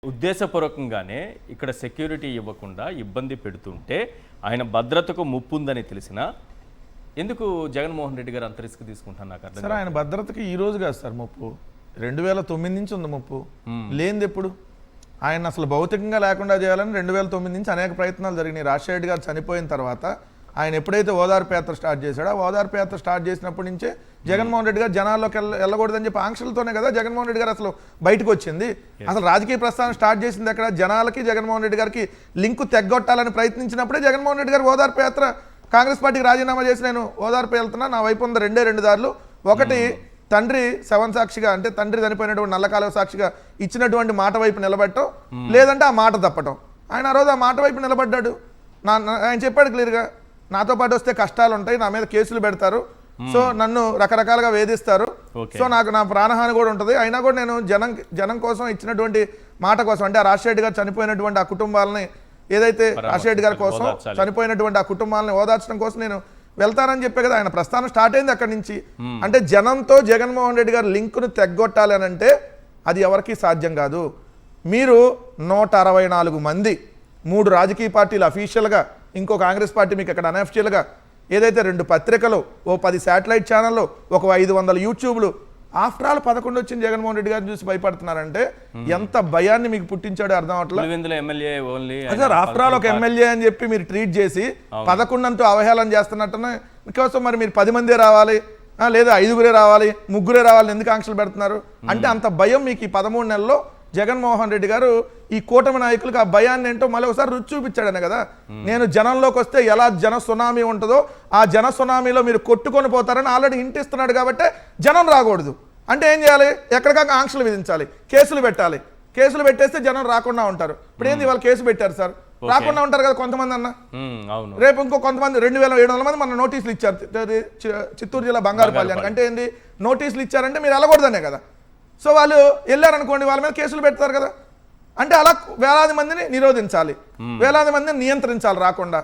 ఉద్దేశపూర్వకంగానే ఇక్కడ సెక్యూరిటీ ఇవ్వకుండా ఇబ్బంది పెడుతుంటే ఆయన భద్రతకు ముప్పు ఉందని తెలిసినా ఎందుకు జగన్మోహన్ రెడ్డి గారు అంత రిస్క్ తీసుకుంటారు నాకు అర్థం సార్. ఆయన భద్రతకి ఈ రోజు కాదు సార్ ముప్పు, 2009 నుంచి ఉంది ముప్పు. లేనిది ఎప్పుడు ఆయన అసలు భౌతికంగా లేకుండా చేయాలని 2009 నుంచి అనేక ప్రయత్నాలు జరిగినాయి. రాజశేఖర రెడ్డి గారు చనిపోయిన తర్వాత ఆయన ఎప్పుడైతే ఓదార్పు యాత్ర స్టార్ట్ చేశాడో ఆ ఓదార్పు యాత్ర స్టార్ట్ చేసినప్పటి నుంచే జగన్మోహన్ రెడ్డి గారు జనాల్లోకి వెళ్ళకూడదని చెప్పి ఆంక్షలతోనే కదా జగన్మోహన్ రెడ్డి గారు అసలు బయటకు వచ్చింది. అసలు రాజకీయ ప్రస్థానం స్టార్ట్ చేసింది అక్కడ జనాలకి జగన్మోహన్ రెడ్డి గారికి లింకు తెగ్గొట్టాలని ప్రయత్నించినప్పుడే జగన్మోహన్ రెడ్డి గారు ఓదార్పు యాత్ర కాంగ్రెస్ పార్టీకి రాజీనామా చేసి నేను ఓదార్పు వెళ్తున్నా, నా వైపు ఉన్న రెండు దారులు, ఒకటి తండ్రి శవం సాక్షిగా అంటే తండ్రి చనిపోయినటువంటి నల్లకాలువ సాక్షిగా ఇచ్చినటువంటి మాట వైపు నిలబెట్టడం, లేదంటే ఆ మాట తప్పటం. ఆయన ఆ రోజు ఆ మాట వైపు నిలబడ్డాడు. ఆయన చెప్పాడు క్లియర్గా, నాతో పాటు వస్తే కష్టాలు ఉంటాయి, నా మీద కేసులు పెడతారు, సో నన్ను రకరకాలుగా వేధిస్తారు, సో నాకు నా ప్రాణహాని కూడా ఉంటుంది, అయినా కూడా నేను జనం కోసం ఇచ్చినటువంటి మాట కోసం అంటే రాజశేఖర రెడ్డి గారు చనిపోయినటువంటి ఆ కుటుంబాలని ఏదైతే రాజశేఖర రెడ్డి గారి కోసం చనిపోయినటువంటి ఆ కుటుంబాలను ఓదార్చడం కోసం నేను వెళ్తానని చెప్పే కదా ఆయన ప్రస్థానం స్టార్ట్ అయింది అక్కడి నుంచి. అంటే జనంతో జగన్మోహన్ రెడ్డి గారి లింకును తెగ్గొట్టాలి అని అంటే అది ఎవరికీ సాధ్యం కాదు. మీరు 164 మంది, 3 రాజకీయ పార్టీలు అఫీషియల్గా, ఇంకో కాంగ్రెస్ పార్టీ మీకు అక్కడ అనఫిషియల్గా, ఏదైతే 2 పత్రికలు, ఓ 10 శాటిలైట్ ఛానళ్ళు, ఒక 500 యూట్యూబ్లు, ఆఫ్టర్ ఆల్ 11 వచ్చింది జగన్మోహన్ రెడ్డి గారిని చూసి భయపడుతున్నారంటే ఎంత భయాన్ని మీకు పుట్టించాడో అర్థం అవట్లేదు సార్. ఆఫ్టర్ ఆల్ ఒక ఎమ్మెల్యే అని చెప్పి మీరు ట్రీట్ చేసి 11 అంటూ అవహేళన చేస్తున్నట్టునే మీకోసం మరి మీరు 10 మందే రావాలి, లేదా 5గురే రావాలి, 3గురే రావాలి ఎందుకు ఆంక్షలు పెడుతున్నారు అంటే అంత భయం మీకు ఈ 13 నెలల్లో జగన్మోహన్ రెడ్డి గారు ఈ కూటమి నాయకులకు ఆ భయాన్ని ఏంటో మళ్ళీ ఒకసారి రుచి చూపించాడనే కదా. నేను జనంలోకి వస్తే ఎలా జన సునామీ ఉంటుందో ఆ జన సునామీలో మీరు కొట్టుకొని పోతారని ఆల్రెడీ ఇంటిస్తున్నాడు కాబట్టి జనం రాకూడదు అంటే ఏం చేయాలి, ఎక్కడికాక ఆంక్షలు విధించాలి, కేసులు పెట్టాలి, కేసులు పెట్టేస్తే జనం రాకుండా ఉంటారు. ఇప్పుడు ఏంది వాళ్ళు కేసు పెట్టారు సార్, రాకుండా ఉంటారు కదా కొంతమంది అన్న. రేపు ఇంకో కొంతమంది 2700 మంది మన నోటీసులు ఇచ్చారు చిత్తూరు జిల్లా బంగారుపాలెం అంటే ఏంది, నోటీసులు ఇచ్చారంటే మీరు వెళ్ళకూడదనే కదా. సో వాళ్ళు వెళ్ళారనుకోండి వాళ్ళ మీద కేసులు పెడతారు కదా. అంటే అలా వేలాది మందిని నిరోధించాలి, వేలాది మందిని నియంత్రించాలి రాకుండా.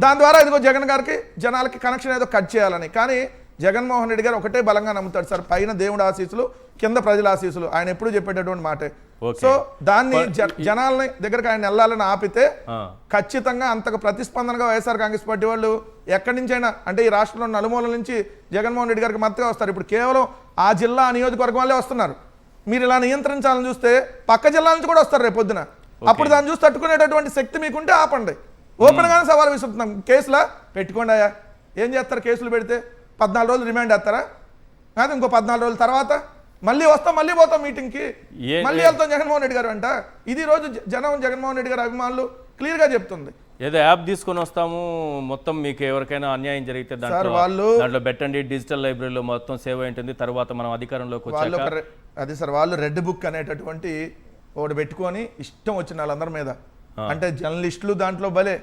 దాని ద్వారా ఇదిగో జగన్ గారికి జనాలకి కనెక్షన్ ఏదో కట్ చేయాలని. కానీ జగన్మోహన్ రెడ్డి గారు ఒకటే బలంగా నమ్ముతాడు సార్, పైన దేవుడు ఆశీస్సులు, కింద ప్రజల ఆశీస్సులు, ఆయన ఎప్పుడు చెప్పేటటువంటి మాటే. సో దాన్ని జనాలని దగ్గరకు ఆయన వెళ్ళాలని ఆపితే ఖచ్చితంగా అంతకు ప్రతిస్పందనగా వైఎస్ఆర్ కాంగ్రెస్ పార్టీ వాళ్ళు ఎక్కడి నుంచైనా అంటే ఈ రాష్ట్రంలో నలుమూలల నుంచి జగన్మోహన్ రెడ్డి గారికి మద్దతుగా వస్తారు. ఇప్పుడు కేవలం ఆ జిల్లా నియోజకవర్గం వాళ్ళే వస్తున్నారు. మీరు ఇలా నియంత్రించాలని చూస్తే పక్క జిల్లా నుంచి కూడా వస్తారు రేపు పొద్దున. అప్పుడు దాన్ని చూసి తట్టుకునేటటువంటి శక్తి మీకుంటే ఆపండి. ఓపెన్ గానే సవాల్ విసురుతున్నాం, కేసులా పెట్టుకోండి అయ్యా. ఏం చేస్తారు కేసులు పెడితే 14 రోజులు రిమాండ్ చేస్తారా, కాదు ఇంకో 14 రోజుల తర్వాత మళ్ళీ వస్తాం, మళ్ళీ పోతాం మీటింగ్కి, మళ్ళీ వెళ్తాం జగన్మోహన్ రెడ్డి గారు అంట. ఇది రోజు జగన్మోహన్ రెడ్డి గారి అభిమానులు క్లియర్ గా చెప్తుంది. ఏదో యాప్ తీసుకొని వస్తాము, మొత్తం మీకు ఎవరికైనా అన్యాయం జరిగితే దాంట్లో పెట్టండి, డిజిటల్ లైబ్రరీలో మొత్తం సేవ్ ఉంటుంది, తర్వాత మనం అధికారంలోకి వచ్చాక అది సార్ వాళ్ళు రెడ్ బుక్ అనేటటువంటి ఒకటి పెట్టుకొని ఇష్టం వచ్చిన వాళ్ళందరి మీద అంటే జర్నలిస్టులు దాంట్లో భలే,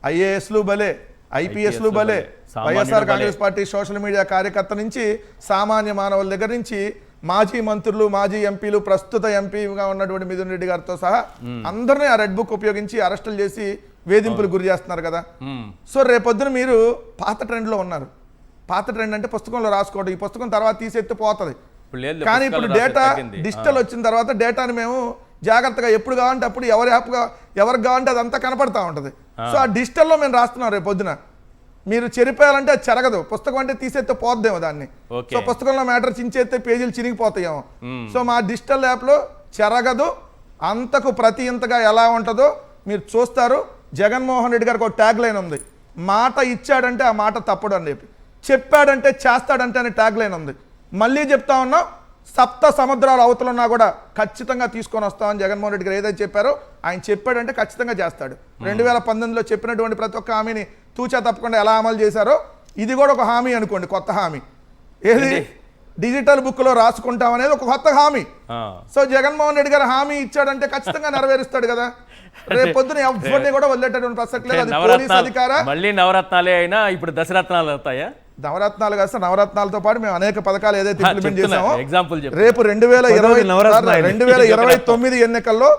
ఐఏఎస్లు భలే, ఐపీఎస్లు భలే, YSR Congress party social media కార్యకర్త నుంచి సామాన్య మానవుల దగ్గర నుంచి మాజీ మంత్రులు, మాజీ ఎంపీలు, ప్రస్తుత ఎంపీగా ఉన్నటువంటి మిథున్ రెడ్డి గారితో సహా అందరినీ ఆ రెడ్ బుక్ ఉపయోగించి అరెస్టులు చేసి వేధింపులు గురి చేస్తున్నారు కదా. సో రేపొద్దున మీరు పాత ట్రెండ్లో ఉన్నారు. పాత ట్రెండ్ అంటే పుస్తకంలో రాసుకోవడం, ఈ పుస్తకం తర్వాత తీసేస్తే పోతుంది. కానీ ఇప్పుడు డేటా డిజిటల్ వచ్చిన తర్వాత డేటాని మేము జాగ్రత్తగా ఎప్పుడు కావాలంటే అప్పుడు ఎవరికి కావాలంటే అదంతా కనపడతా ఉంటుంది. సో ఆ డిజిటల్లో మేము రాస్తున్నాం. రేపు పొద్దున మీరు చెరిపేయాలంటే అది చెరగదు, పుస్తకం అంటే తీసేస్తే పోద్దేమో దాన్ని. సో పుస్తకంలో మ్యాటర్ చించేస్తే పేజీలు చినిగిపోతాయేమో. సో మా డిజిటల్ యాప్లో చెరగదు, అంతకు ప్రతి ఇంతగా ఎలా ఉంటుందో మీరు చూస్తారు. జగన్మోహన్ రెడ్డి గారికి ఒక ట్యాగ్ లైన్ ఉంది, మాట ఇచ్చాడంటే ఆ మాట తప్పడు అని చెప్పి, చెప్పాడంటే చేస్తాడంటే అనే ట్యాగ్ లైన్ ఉంది. మళ్ళీ చెప్తా ఉన్నాం, 7 సముద్రాలు అవతలున్నా కూడా ఖచ్చితంగా తీసుకొని వస్తామని జగన్మోహన్ రెడ్డి గారు ఏదైతే చెప్పారో ఆయన చెప్పాడంటే ఖచ్చితంగా చేస్తాడు. 2019లో చెప్పినటువంటి ప్రతి ఒక్క హామీని తూచా తప్పకుండా ఎలా అమలు చేశారో ఇది కూడా ఒక హామీ అనుకోండి, కొత్త హామీ. ఏది డిజిటల్ బుక్ లో రాసుకుంటాం అనేది ఒక కొత్త హామీ. సో జగన్మోహన్ రెడ్డి గారు హామీ ఇచ్చాడంటే ఖచ్చితంగా నెరవేరుస్తాడు కదా. రేపు పొద్దున ఎవరిని కూడా వదిలేటటువంటి ప్రసక్తి లేదు. అది పోలీస్ అధికార మళ్ళీ నవరత్నాలే అయినా ఇప్పుడు దశరత్నాలు అవుతాయా? నవరత్నాలు కాదు సార్, నవరత్నాలతో పాటు మేము అనేక పథకాలు ఏదైతే ఇంప్లిమెంట్ చేసామో రేపు 2029 ఎన్నికల్లో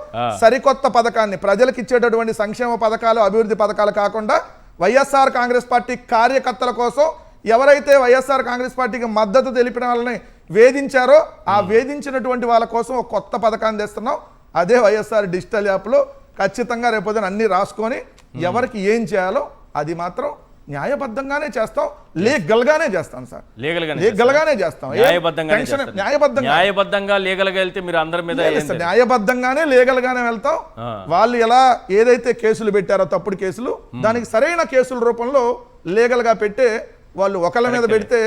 సరికొత్త పథకాన్ని ప్రజలకు ఇచ్చేటటువంటి సంక్షేమ పథకాలు, అభివృద్ధి పథకాలు కాకుండా వైఎస్ఆర్ కాంగ్రెస్ పార్టీ కార్యకర్తల కోసం ఎవరైతే వైఎస్ఆర్ కాంగ్రెస్ పార్టీకి మద్దతు తెలిపిన వాళ్ళని వేధించారో ఆ వేధించినటువంటి వాళ్ళ కోసం ఒక కొత్త పథకాన్ని తెస్తున్నాం. అదే వైఎస్ఆర్ డిజిటల్ యాప్లో ఖచ్చితంగా రేపొద్దున అన్ని రాసుకొని ఎవరికి ఏం చేయాలో అది మాత్రం న్యాయబద్ధంగానే చేస్తాం, లీగల్గానే చేస్తాం సార్, లీగల్గానే చేస్తాం. న్యాయబద్ధంగా లీగల్గా వెళ్తే మీరు అందరి మీద న్యాయబద్ధంగానే లీగల్గానే వెళ్తాం. వాళ్ళు ఎలా ఏదైతే కేసులు పెట్టారో తప్పుడు కేసులు, దానికి సరైన కేసుల రూపంలో లీగల్గా పెట్టే వాళ్ళు ఒకళ్ళ మీద పెడితే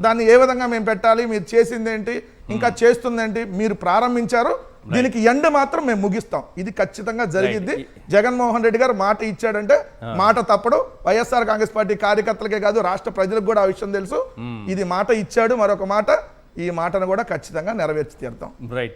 దాన్ని ఏ విధంగా మేము పెట్టాలి, మీరు చేసిందేంటి, ఇంకా చేస్తుందేంటి, మీరు ప్రారంభించారు, దీనికి ఎండ్ మాత్రం మేము ముగిస్తాం. ఇది ఖచ్చితంగా జరిగింది. జగన్మోహన్ రెడ్డి గారు మాట ఇచ్చాడంటే మాట తప్పడు. వైఎస్ఆర్ కాంగ్రెస్ పార్టీ కార్యకర్తలకే కాదు, రాష్ట్ర ప్రజలకు కూడా ఆ విషయం తెలుసు. ఇది మాట ఇచ్చాడు, మరొక మాట, ఈ మాటను కూడా ఖచ్చితంగా నెరవేర్చి తీరుతాం. రైట్.